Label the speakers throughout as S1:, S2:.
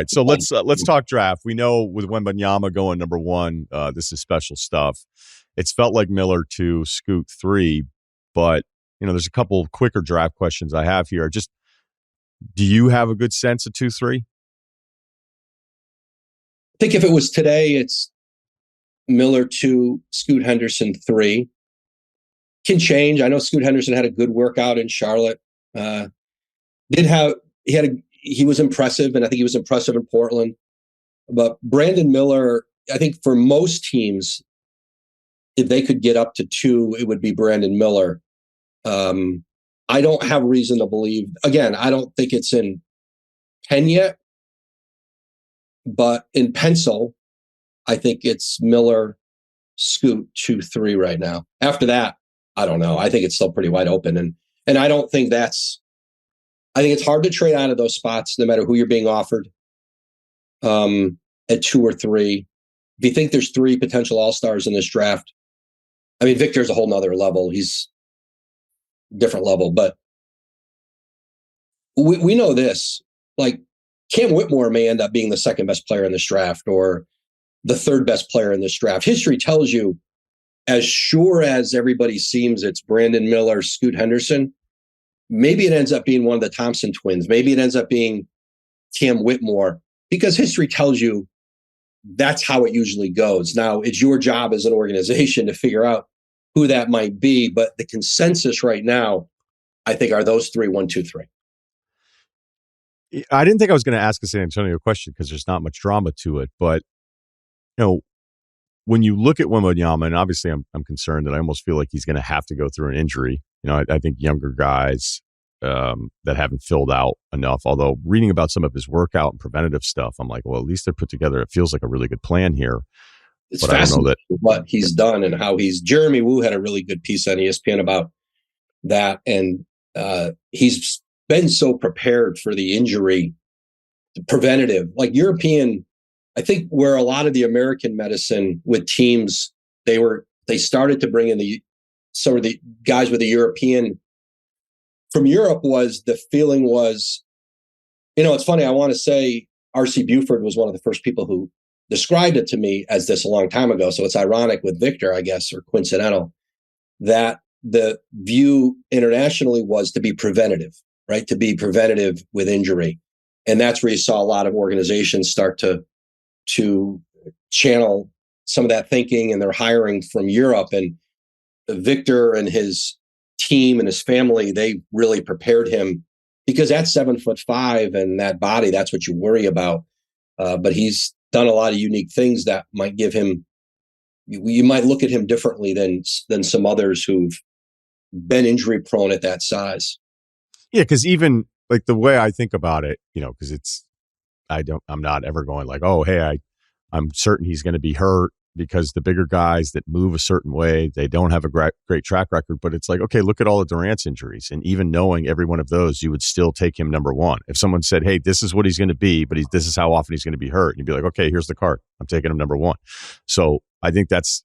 S1: right, so let's talk draft. We know with Wembanyama going number 1, this is special stuff. It's felt like Miller 2, Scoot 3, but there's a couple of quicker draft questions I have here. Just, do you have a good sense of 2-3?
S2: I think if it was today, it's Miller 2, Scoot Henderson 3. Can change. I know Scoot Henderson had a good workout in Charlotte. He was impressive, and I think he was impressive in Portland. But Brandon Miller, I think for most teams, if they could get up to 2, it would be Brandon Miller. I don't have reason to believe. Again, I don't think it's in pen yet, but in pencil, I think it's Miller, Scoot 2-3 right now. After that, I don't know. I think it's still pretty wide open, and I don't think that's. I think it's hard to trade out of those spots, no matter who you're being offered. At 2 or 3, if you think there's 3 potential all-stars in this draft, I mean, Victor's a whole nother level. He's different level, but we know this. Like, Cam Whitmore may end up being the second best player in this draft or the third best player in this draft. History tells you, as sure as everybody seems, it's Brandon Miller, Scoot Henderson. Maybe it ends up being one of the Thompson twins. Maybe it ends up being Cam Whitmore, because history tells you that's how it usually goes. Now, it's your job as an organization to figure out who that might be. But the consensus right now, I think, are those 3, 1, 2, 3.
S1: I didn't think I was going to ask a San Antonio question because there's not much drama to it. But, when you look at Wembanyama, and obviously I'm concerned that I almost feel like he's going to have to go through an injury. I think younger guys that haven't filled out enough, although reading about some of his workout and preventative stuff, I'm like, well, at least they're put together. It feels like a really good plan here.
S2: It's fascinating what he's done and how Jeremy Wu had a really good piece on ESPN about that. And he's been so prepared for the injury, preventative, like European. I think where a lot of the American medicine with teams, they started to bring in some of the guys with the European from Europe. Was the feeling was, it's funny. I want to say R.C. Buford was one of the first people who described it to me as this a long time ago. So it's ironic with Victor, I guess, or coincidental, that the view internationally was to be preventative, right? To be preventative with injury. And that's where you saw a lot of organizations start to channel some of that thinking, and they're hiring from Europe. And Victor and his team and his family, they really prepared him, because at 7'5" and that body, that's what you worry about. But he's done a lot of unique things that might give him, you might look at him differently than some others who've been injury prone at that size.
S1: Yeah, because even like the way I think about it, because I'm not ever going like, oh, hey, I'm certain he's going to be hurt, because the bigger guys that move a certain way, they don't have a great track record. But it's like, okay, look at all of Durant's injuries. And even knowing every one of those, you would still take him number 1. If someone said, hey, this is what he's going to be, but this is how often he's going to be hurt, and you'd be like, okay, here's the card. I'm taking him number 1. So I think that's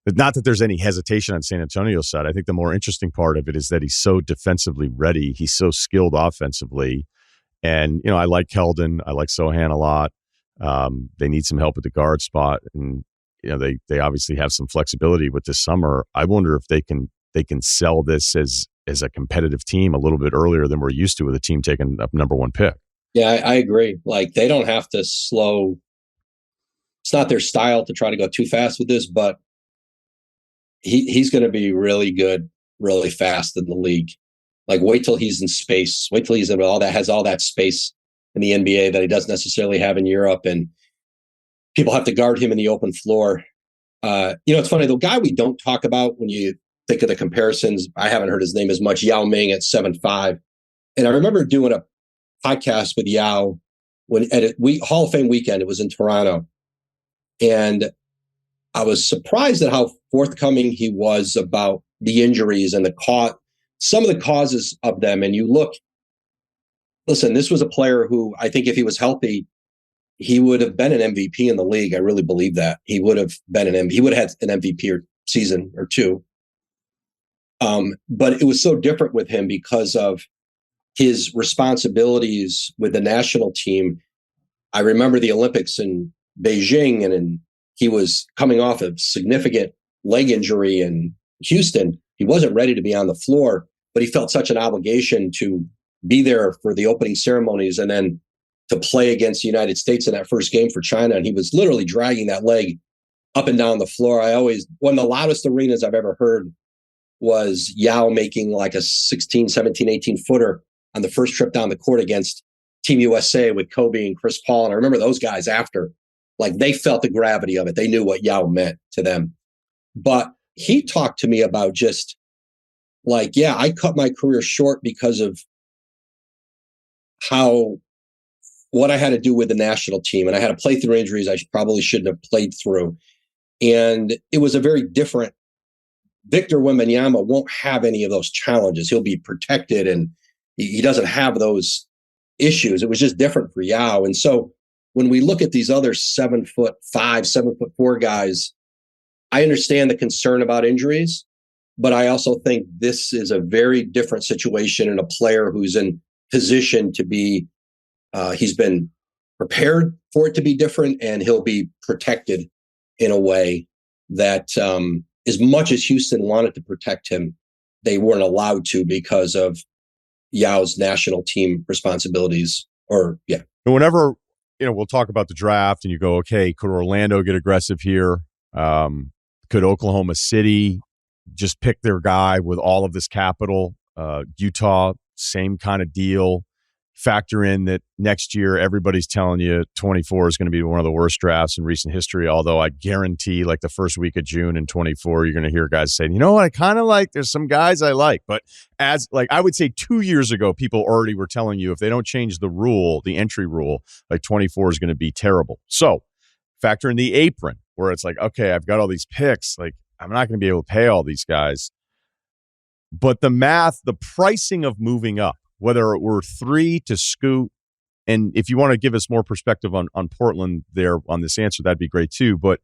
S1: not that there's any hesitation on San Antonio's side. I think the more interesting part of it is that he's so defensively ready. He's so skilled offensively. And, I like Keldon. I like Sohan a lot. They need some help at the guard spot. And, they obviously have some flexibility with this summer. I wonder if they can sell this as a competitive team a little bit earlier than we're used to with a team taking up number 1 pick.
S2: Yeah, I agree. Like, they don't have to slow. It's not their style to try to go too fast with this, but he's going to be really good, really fast in the league. Like, wait till he's in space. Wait till he's in all that space in the NBA that he doesn't necessarily have in Europe. And people have to guard him in the open floor. It's funny, the guy we don't talk about when you think of the comparisons, I haven't heard his name as much, Yao Ming at 7'5". And I remember doing a podcast with Yao at Hall of Fame weekend. It was in Toronto. And I was surprised at how forthcoming he was about the injuries and some of the causes of them. And listen, this was a player who, I think if he was healthy, he would have been an MVP in the league. I really believe that. He would have had an MVP season or 2. But it was so different with him because of his responsibilities with the national team. I remember the Olympics in Beijing, and he was coming off a significant leg injury in Houston. He wasn't ready to be on the floor, but he felt such an obligation to be there for the opening ceremonies and then to play against the United States in that first game for China. And he was literally dragging that leg up and down the floor. One of the loudest arenas I've ever heard was Yao making like a 16, 17, 18 footer on the first trip down the court against Team USA with Kobe and Chris Paul. And I remember those guys after, like, they felt the gravity of it. They knew what Yao meant to them. But he talked to me about just like, yeah, I cut my career short because of what I had to do with the national team. And I had to play through injuries I probably shouldn't have played through. And it was a very different. Victor Wembanyama won't have any of those challenges. He'll be protected and he doesn't have those issues. It was just different for Yao. And so when we look at these other 7'5", 7'4" guys, I understand the concern about injuries, but I also think this is a very different situation in a player who's in position to be, he's been prepared for it to be different, and he'll be protected in a way that as much as Houston wanted to protect him, they weren't allowed to because of Yao's national team responsibilities. And
S1: whenever, we'll talk about the draft and you go, okay, could Orlando get aggressive here? Could Oklahoma City just pick their guy with all of this capital? Utah, same kind of deal. Factor in that next year, everybody's telling you 24 is going to be one of the worst drafts in recent history. Although I guarantee like the first week of June in 24, you're going to hear guys saying, you know what, I kind of like, there's some guys I like. But as like, I would say 2 years ago, people already were telling you if they don't change the rule, the entry rule, like 24 is going to be terrible. So factor in the apron where it's like, okay, I've got all these picks. Like I'm not going to be able to pay all these guys. But the math, the pricing of moving up, whether it were 3 to Scoot, and if you want to give us more perspective on Portland there on this answer, that'd be great too. But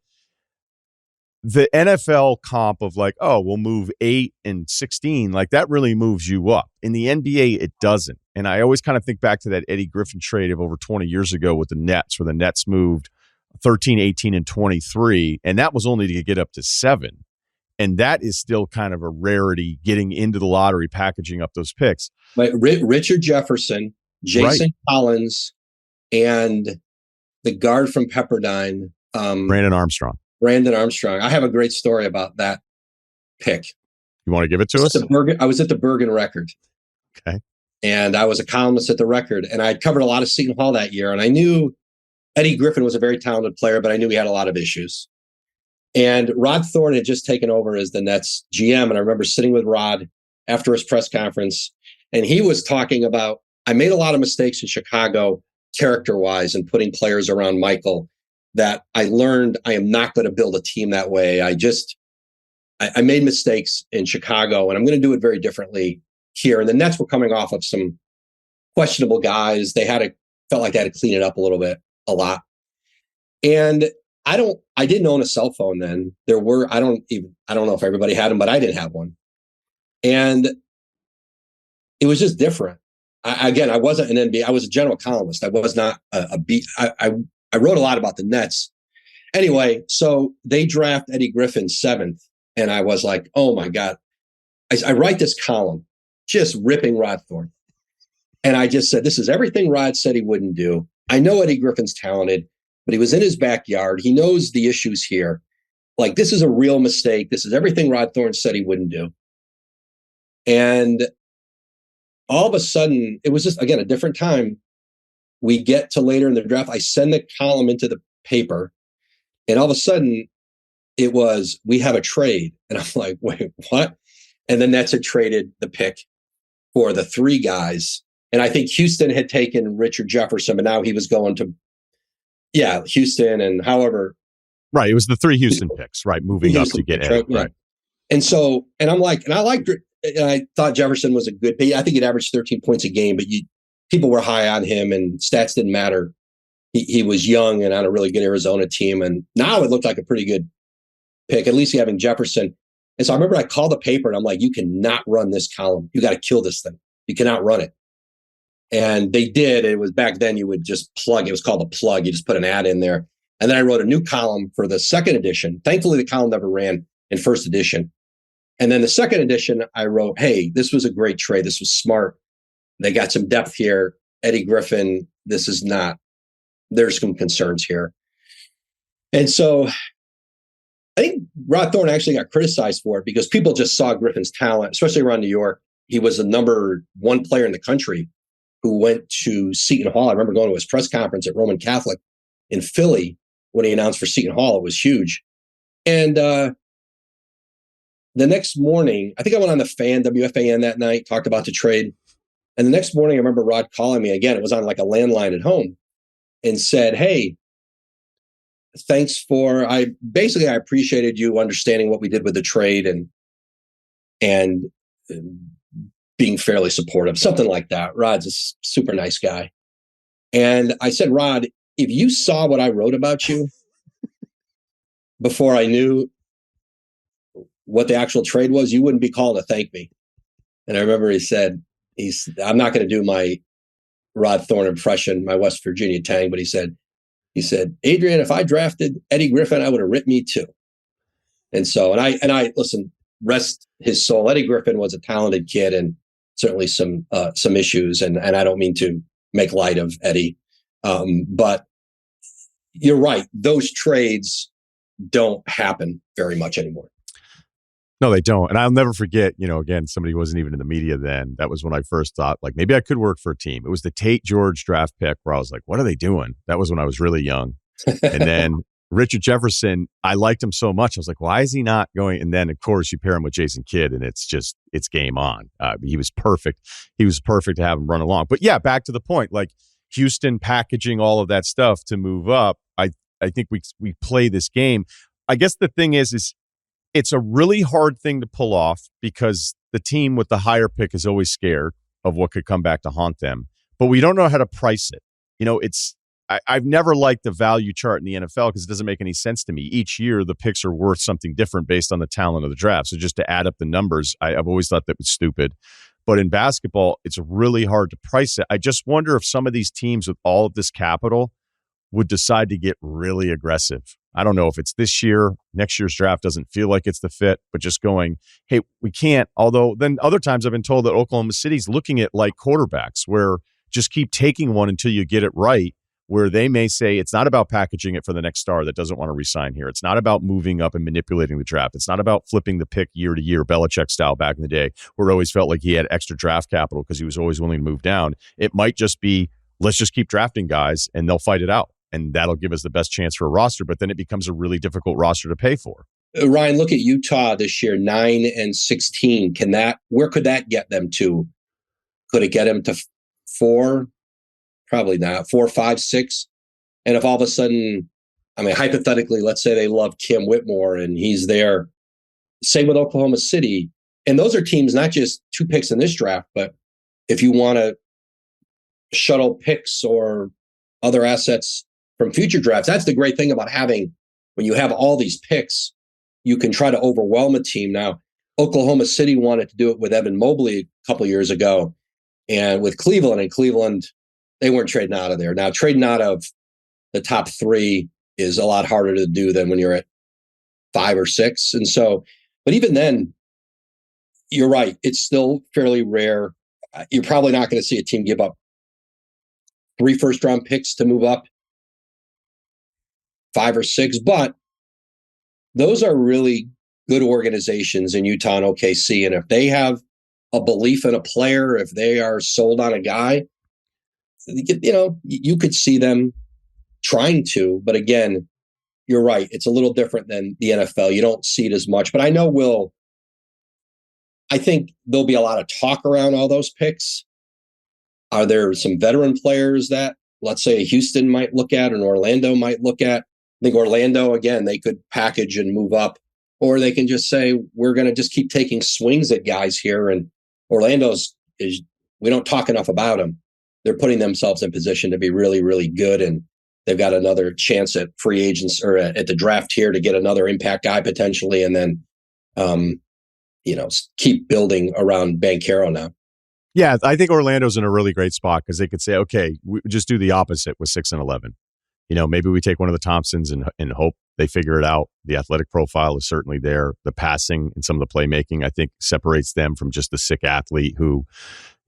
S1: the NFL comp of like, oh, we'll move 8 and 16, like that really moves you up. In the NBA, it doesn't. And I always kind of think back to that Eddie Griffin trade of over 20 years ago with the Nets, where the Nets moved 13, 18, and 23, and that was only to get up to 7. And that is still kind of a rarity, getting into the lottery, packaging up those picks.
S2: But Richard Jefferson, Jason Collins, and the guard from Pepperdine.
S1: Brandon Armstrong.
S2: I have a great story about that pick.
S1: You want to give it to us?
S2: I was at the Bergen Record.
S1: Okay.
S2: And I was a columnist at the Record. And I covered a lot of Seton Hall that year. And I knew Eddie Griffin was a very talented player, but I knew he had a lot of issues. And Rod Thorne had just taken over as the Nets GM. And I remember sitting with Rod after his press conference, and he was talking about, I made a lot of mistakes in Chicago character-wise and putting players around Michael that I learned I am not going to build a team that way. I made mistakes in Chicago, and I'm going to do it very differently here. And the Nets were coming off of some questionable guys. Felt like they had to clean it up a lot. And I didn't own a cell phone then. I don't know if everybody had them, but I didn't have one. And it was just different. I wasn't an NBA. I was a general columnist. I was not a beat. I wrote a lot about the Nets. Anyway, so they draft Eddie Griffin 7th. And I was like, oh my God. I write this column just ripping Rod Thorne. And I just said, this is everything Rod said he wouldn't do. I know Eddie Griffin's talented, but he was in his backyard. He knows the issues here. Like, this is a real mistake. This is everything Rod Thorne said he wouldn't do. And all of a sudden, it was just, again, a different time. We get to later in the draft. I send the column into the paper, and all of a sudden, it was, we have a trade. And I'm like, wait, what? And the Nets had traded the pick for the 3 guys. And I think Houston had taken Richard Jefferson, but now he was going to, Houston and however.
S1: Right. It was the 3 Houston picks, right? Moving up to get Eddie. Right.
S2: And so, and I'm like, and I thought Jefferson was a good pick. I think he'd averaged 13 points a game, but people were high on him and stats didn't matter. He was young and on a really good Arizona team. And now it looked like a pretty good pick, at least having Jefferson. And so I remember I called the paper and I'm like, you cannot run this column. You got to kill this thing. You cannot run it. And they did. It was back then you would just plug. It was called a plug. You just put an ad in there. And then I wrote a new column for the second edition. Thankfully, the column never ran in first edition. And then the second edition, I wrote, hey, this was a great trade. This was smart. They got some depth here. Eddie Griffin, this is not, there's some concerns here. And so I think Rod Thorne actually got criticized for it because people just saw Griffin's talent, especially around New York. He was the number one player in the country who went to Seton Hall. I remember going to his press conference at Roman Catholic in Philly when he announced for Seton Hall. It was huge. And the next morning, I think I went on the fan, WFAN that night, talked about the trade. And the next morning, I remember Rod calling me again. It was on like a landline at home and said, hey, thanks for, I appreciated you understanding what we did with the trade and being fairly supportive, something like that. Rod's a super nice guy. And I said, Rod, if you saw what I wrote about you before I knew what the actual trade was, you wouldn't be calling to thank me. And I remember he said, I'm not going to do my Rod Thorne impression, my West Virginia tang, but he said, Adrian, if I drafted Eddie Griffin, I would have ripped me too. And so, and I listen, rest his soul. Eddie Griffin was a talented kid and certainly some issues. And I don't mean to make light of Eddie. But you're right. Those trades don't happen very much anymore.
S1: No, they don't. And I'll never forget, again, somebody who wasn't even in the media then. That was when I first thought, like, maybe I could work for a team. It was the Tate George draft pick where I was like, what are they doing? That was when I was really young. And then Richard Jefferson, I liked him so much. I was like, why is he not going? And then, of course, you pair him with Jason Kidd, and it's game on. He was perfect. He was perfect to have him run along. But yeah, back to the point, like Houston packaging all of that stuff to move up. I think we play this game. I guess the thing is it's a really hard thing to pull off because the team with the higher pick is always scared of what could come back to haunt them. But we don't know how to price it. I've never liked the value chart in the NFL because it doesn't make any sense to me. Each year, the picks are worth something different based on the talent of the draft. So just to add up the numbers, I've always thought that was stupid. But in basketball, it's really hard to price it. I just wonder if some of these teams with all of this capital would decide to get really aggressive. I don't know if it's this year, next year's draft doesn't feel like it's the fit, but just going, hey, we can't. Although then other times I've been told that Oklahoma City's looking at like quarterbacks where just keep taking one until you get it right, where they may say it's not about packaging it for the next star that doesn't want to resign here. It's not about moving up and manipulating the draft. It's not about flipping the pick year to year, Belichick style back in the day, where it always felt like he had extra draft capital because he was always willing to move down. It might just be, let's just keep drafting guys and they'll fight it out. And that'll give us the best chance for a roster, but then it becomes a really difficult roster to pay for.
S2: Ryan, look at Utah this year, 9-16. Where could that get them to? Could it get them to 4? Probably not. 4, 5, 6. And if all of a sudden, hypothetically, let's say they love Kim Whitmore and he's there. Same with Oklahoma City. And those are teams, not just 2 picks in this draft, but if you want to shuttle picks or other assets from future drafts. That's the great thing about when you have all these picks, you can try to overwhelm a team. Now, Oklahoma City wanted to do it with Evan Mobley a couple years ago and with Cleveland. And Cleveland, they weren't trading out of there. Now, trading out of the top 3 is a lot harder to do than when you're at 5 or 6. And so, but even then, you're right. It's still fairly rare. You're probably not going to see a team give up 3 first-round picks to move up 5 or 6, but those are really good organizations in Utah and OKC. And if they have a belief in a player, if they are sold on a guy, you could see them trying to. But again, you're right. It's a little different than the NFL. You don't see it as much. But I think there'll be a lot of talk around all those picks. Are there some veteran players that, let's say, Houston might look at and Orlando might look at? I think Orlando, again, they could package and move up, or they can just say, we're going to just keep taking swings at guys here. And Orlando's we don't talk enough about them. They're putting themselves in position to be really, really good. And they've got another chance at free agents or at the draft here to get another impact guy potentially. And then, keep building around Banchero now.
S1: Yeah, I think Orlando's in a really great spot because they could say, okay, we just do the opposite with 6 and 11. Maybe we take one of the Thompsons and hope they figure it out. The athletic profile is certainly there. The passing and some of the playmaking, I think, separates them from just the sick athlete who,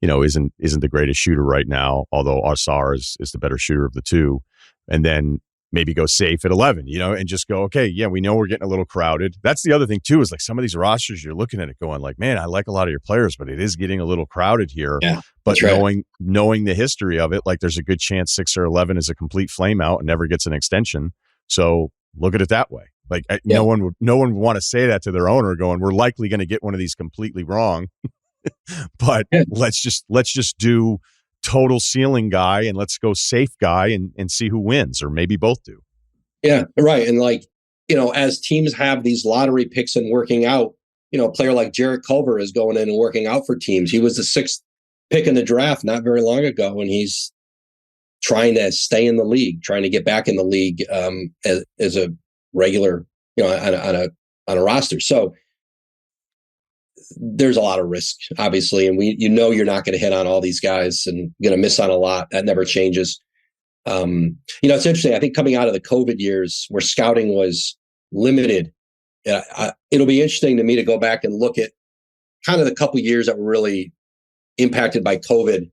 S1: isn't the greatest shooter right now, although Ausar is the better shooter of the two. And then maybe go safe at 11, and just go, okay, yeah, we know we're getting a little crowded. That's the other thing too, is like some of these rosters, you're looking at it going like, man, I like a lot of your players, but it is getting a little crowded here.
S2: Yeah,
S1: but
S2: that's right.
S1: knowing the history of it, like there's a good chance 6 or 11 is a complete flame out and never gets an extension. So look at it that way. Like
S2: Yeah,
S1: no one would want to say that to their owner going, we're likely going to get one of these completely wrong, but
S2: yeah,
S1: let's just do total ceiling guy and let's go safe guy and see who wins, or maybe both do.
S2: yeah, right. And like, as teams have these lottery picks and working out, a player like Jarrett Culver is going in and working out for teams. He was the 6th pick in the draft not very long ago, and he's trying to stay in the league, trying to get back in the league as a regular, on a roster. So there's a lot of risk, obviously, and you're not going to hit on all these guys and going to miss on a lot. That never changes. It's interesting. I think coming out of the COVID years where scouting was limited, it'll be interesting to me to go back and look at kind of the couple years that were really impacted by COVID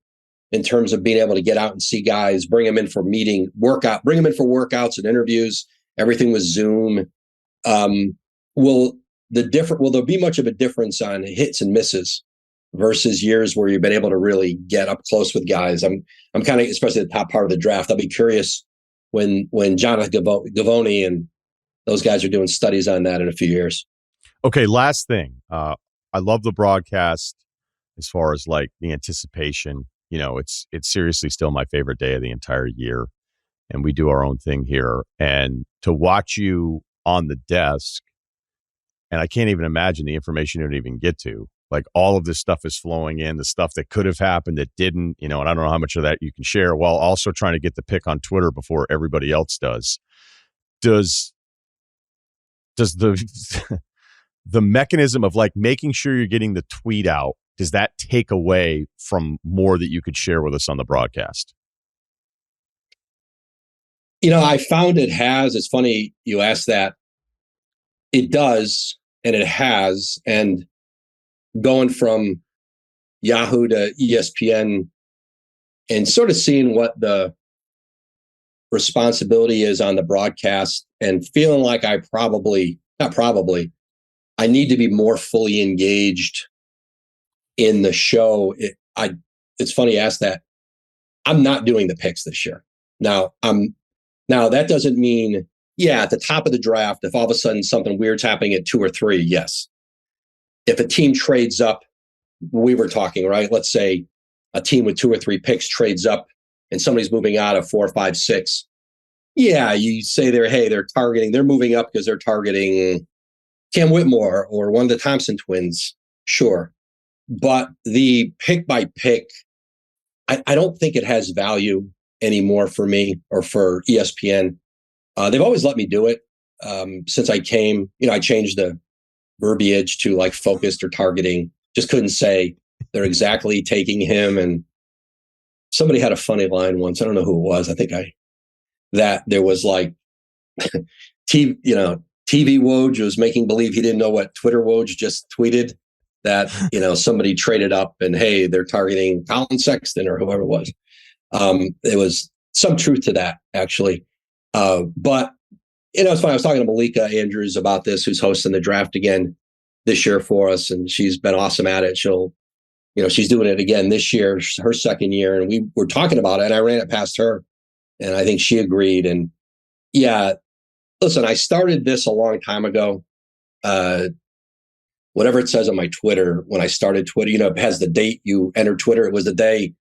S2: in terms of being able to get out and see guys, bring them in for bring them in for workouts and interviews. Everything was Zoom. Will there be much of a difference on hits and misses versus years where you've been able to really get up close with guys? I'm kind of, especially the top part of the draft, I'll be curious when Jonathan Gavoni and those guys are doing studies on that in a few years.
S1: Okay, last thing. I love the broadcast as far as like the anticipation. It's seriously still my favorite day of the entire year. And we do our own thing here. And to watch you on the desk, and I can't even imagine the information you don't even get to. Like all of this stuff is flowing in, the stuff that could have happened that didn't, and I don't know how much of that you can share, while also trying to get the pick on Twitter before everybody else does. Does the the mechanism of like making sure you're getting the tweet out, does that take away from more that you could share with us on the broadcast?
S2: I found it's funny you asked that. It does, and it has. And going from Yahoo to ESPN and sort of seeing what the responsibility is on the broadcast and feeling like I need to be more fully engaged in the show. It's funny you ask that. I'm not doing the picks this year. Now that doesn't mean, at the top of the draft, if all of a sudden something weird's happening at 2 or 3, yes. If a team trades up, we were talking, right? Let's say a team with 2 or 3 picks trades up and somebody's moving out of 4, 5, 6. Yeah, you say they're moving up because they're targeting Cam Whitmore or one of the Thompson twins. Sure. But the pick by pick, I don't think it has value anymore for me or for ESPN. They've always let me do it. Since I came, I changed the verbiage to like focused or targeting. Just couldn't say they're exactly taking him. And somebody had a funny line once. I don't know who it was. I think that there was like TV Woj was making believe he didn't know what Twitter Woj just tweeted, that, somebody traded up and, hey, they're targeting Colin Sexton or whoever it was. There was some truth to that, actually. But, it's funny. I was talking to Malika Andrews about this, who's hosting the draft again this year for us. And she's been awesome at it. She's doing it again this year, her second year. And we were talking about it and I ran it past her and I think she agreed. And yeah, listen, I started this a long time ago. Whatever it says on my Twitter, when I started Twitter, it has the date you entered Twitter. It was the day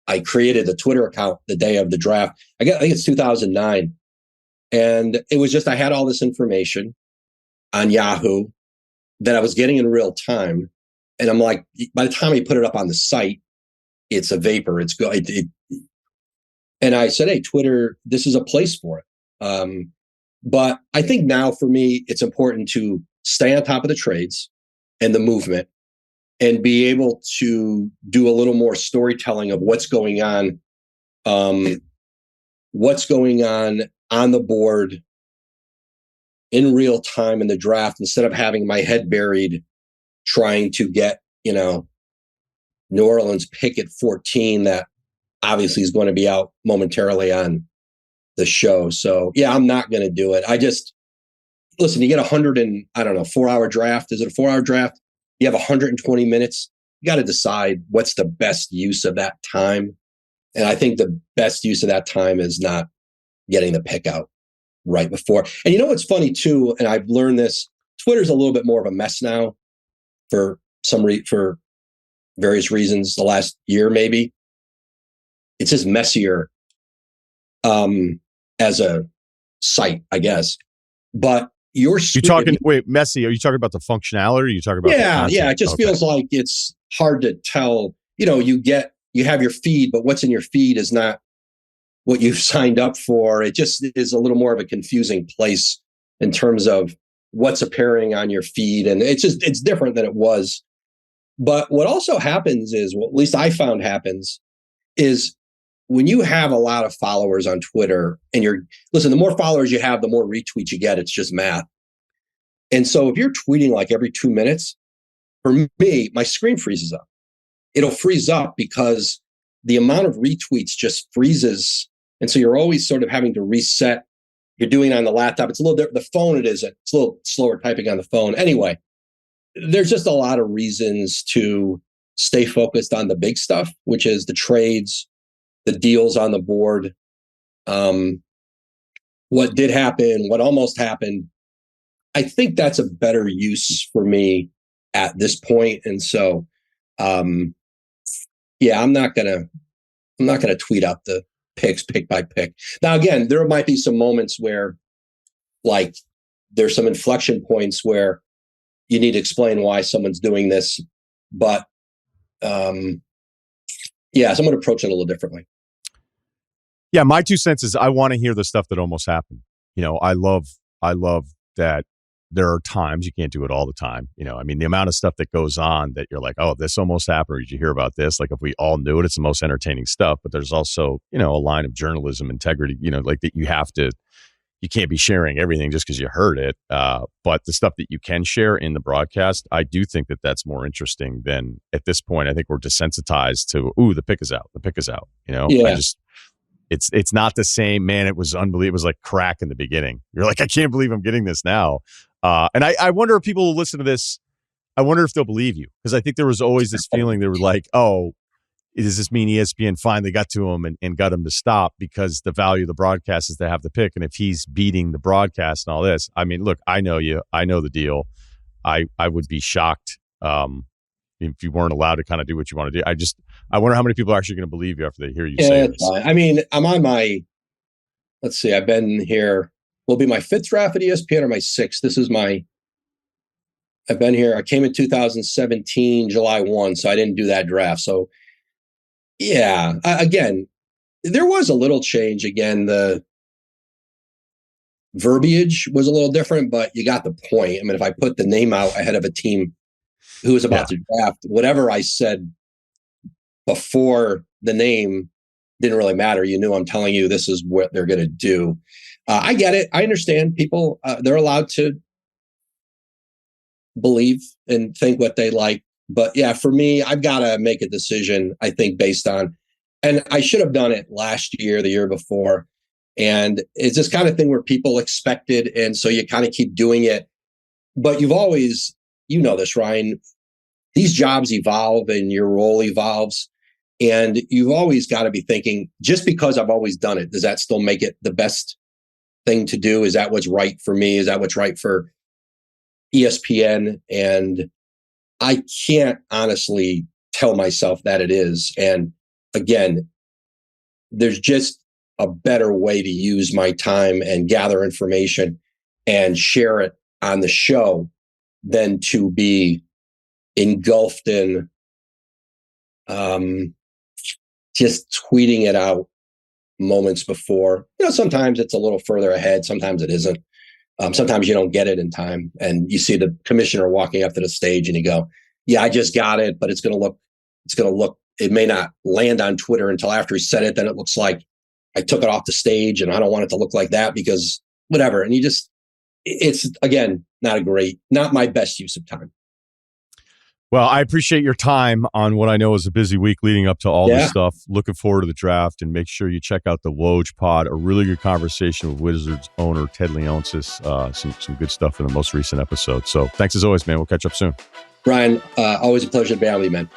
S2: I created the Twitter account, the day of the draft. I think it's 2009. And it was just, I had all this information on Yahoo that I was getting in real time. And I'm like, by the time I put it up on the site, it's a vapor. And I said, hey, Twitter, this is a place for it. But I think now for me, it's important to stay on top of the trades and the movement. and be able to do a little more storytelling of what's going on on the board in real time in the draft, instead of having my head buried trying to get, New Orleans pick at 14 that obviously is going to be out momentarily on the show. So yeah, I'm not going to do it. Listen, you get 4-hour draft. Is it a 4-hour draft? You have 120 minutes. You got to decide what's the best use of that time. And I think the best use of that time is not getting the pick out right before. And you know what's funny too, and I've learned this, Twitter's a little bit more of a mess now for for various reasons, the last year maybe. It's just messier as a site, I guess. But
S1: messy, are you talking about the functionality, or are you talking about the content?
S2: Yeah, it just feels like it's hard to tell. You have your feed, but what's in your feed is not what you've signed up for. It just is a little more of a confusing place in terms of what's appearing on your feed. And it's different than it was. But what also happens is, well, at least I found happens, is when you have a lot of followers on Twitter and the more followers you have, the more retweets you get. It's just math. And so if you're tweeting like every 2 minutes, for me, my screen freezes up. It'll freeze up because the amount of retweets just freezes. And so you're always sort of having to reset. You're doing it on the laptop. It's a little different. The phone, it isn't. It's a little slower typing on the phone. Anyway, there's just a lot of reasons to stay focused on the big stuff, which is the trades, the deals on the board, what did happen, what almost happened. I think that's a better use for me at this point. And so, yeah, I'm not gonna tweet out the picks pick by pick. Now, again, there might be some moments where, like, there's some inflection points where you need to explain why someone's doing this. But yeah, so I'm going to approach it a little differently.
S1: Yeah, my 2 cents is I want to hear the stuff that almost happened. I love that there are times, you can't do it all the time. I mean, the amount of stuff that goes on that you're like, oh, this almost happened. Or did you hear about this? Like, if we all knew it, it's the most entertaining stuff. But there's also, a line of journalism integrity, like that you can't be sharing everything just because you heard it. But the stuff that you can share in the broadcast, I do think that that's more interesting than, at this point, I think we're desensitized to, the pick is out. The pick is out.
S2: Yeah.
S1: It's not the same, man. It was unbelievable. It was like crack in the beginning. You're like, I can't believe I'm getting this now. And I wonder if people will listen to this. I wonder if they'll believe you, because I think there was always this feeling they were like, oh, does this mean ESPN finally got to him and got him to stop, because the value of the broadcast is to have the pick. And if he's beating the broadcast and all this, I mean, look, I know you. I know the deal. I would be shocked if you weren't allowed to kind of do what you want to do. I wonder how many people are actually going to believe you after they hear you say this.
S2: I mean, I'm on let's see, I've been here, will be my 5th draft at ESPN or my 6th. I've been here. I came in 2017, July 1, so I didn't do that draft. So yeah, again, there was a little change. Again, the verbiage was a little different, but you got the point. I mean, if I put the name out ahead of a team who was about to draft, whatever I said before the name didn't really matter. You knew I'm telling you this is what they're going to do. I get it. I understand people. They're allowed to believe and think what they like. But yeah, for me, I've got to make a decision, I think, based on, and I should have done it last year, the year before. And it's this kind of thing where people expected. And so you kind of keep doing it. But you've always, this, Ryan, these jobs evolve and your role evolves. And you've always got to be thinking, just because I've always done it, does that still make it the best thing to do? Is that what's right for me? Is that what's right for ESPN? And I can't honestly tell myself that it is. And again, there's just a better way to use my time and gather information and share it on the show than to be engulfed in just tweeting it out moments before. Sometimes it's a little further ahead. Sometimes it isn't. Sometimes you don't get it in time, and you see the commissioner walking up to the stage and you go, yeah, I just got it, but it's going to look, it may not land on Twitter until after he said it. Then it looks like I took it off the stage and I don't want it to look like that because whatever. And it's again, not my best use of time.
S1: Well, I appreciate your time on what I know is a busy week leading up to all this stuff. Looking forward to the draft, and make sure you check out the Woj pod. A really good conversation with Wizards owner Ted Leonsis. Some good stuff in the most recent episode. So thanks as always, man. We'll catch up soon.
S2: Ryan, always a pleasure to be on with you, man.